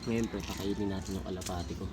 Ngayon pre, pakainin natin yung kalapati ko.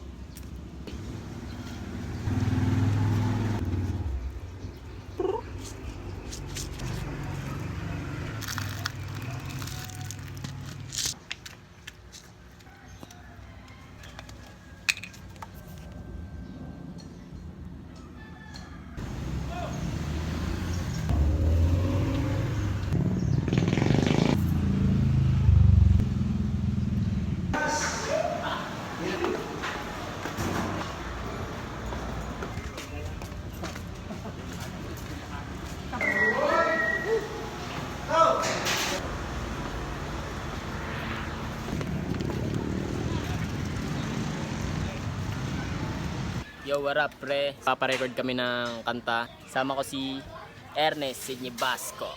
Yo, what up pre? Paparecord kami ng kanta. Sama ko si Ernest Sidney Basco.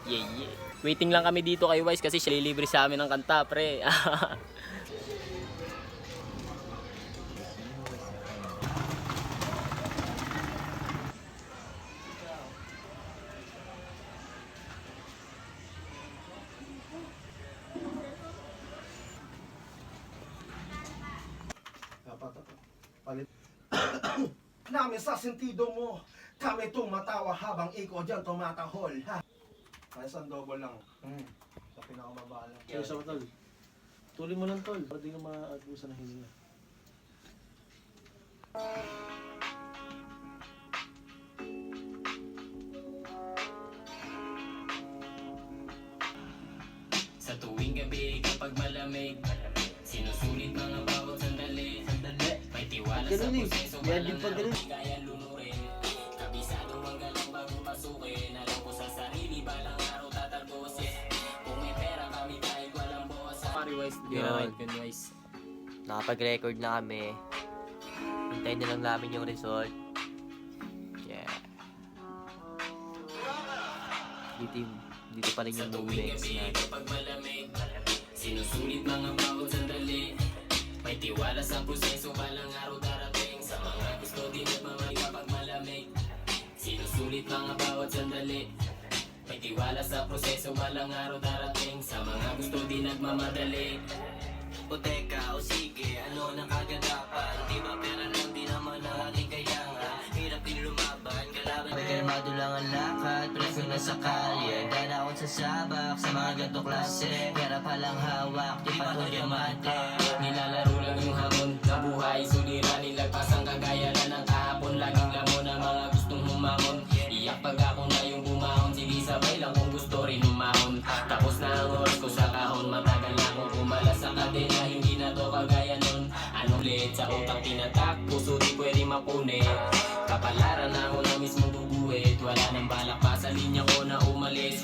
Yeah, yeah. Waiting lang kami dito kay Wise kasi siya lilibre sa amin ng kanta pre. Palit. Namin sa sentido mo, kami tumatawa habang ikaw dyan tumatahol. Ha? Kaya isang double lang. Sa pinakamababa lang. Kaya sa tol. Tuloy mo lang tol. Para di ka maabusan ng hininga. Sa tuwing gabi kapag malamig, sinusulit mga bawat sandali. May tiwala sa proseso, walang naroon, kaya lunurin. Kabisado ang galang bago pasukin. Alam ko sa sarili, balang araw tatagos. Kung may pera kami kahit walang boss. Pari-wise, di na right yun guys. Nakapag-record na kami. Hintayin na lang namin yung result. Yeah. Dito pa rin yung movements na. Kapag malamig, sinusulit mga bawat sandali. May tiwala sa proseso, balang araw darating. Sa mga gusto din at mamay kapag malamig, sinusulit mga bawat sandali. May tiwala sa proseso, balang araw darating. Sa mga gusto din nagmamadali. O teka, o sige, ano na kaganapan? Di ba pera lang di naman ang aking kayangan? Hirap din lumaban, kalaban. May kalmado lang ang lakad, preso na sa kalye. Dala akong sasabak sa mga ganto klase. Pera palang hawak, di pa to diamante. Nilalaro lang yung hamon na buhay. Suliranin lagpas ang kagaya na ng kahapon. Laging lamon ang mga gustong humamon. Iyak pag ako na yung bumahon. Sige sabay lang kung gusto rin humahon. Tapos na ang oras ko sa kahon. Matagal na akong kumala sa kadena. Hindi na to kagaya nun. Anong ulit sa utak tinatak? Puso di pwede mapunit. Kapalaran na ako na mismo bubuhit. Wala nang balak pa sa linya ko na umalis.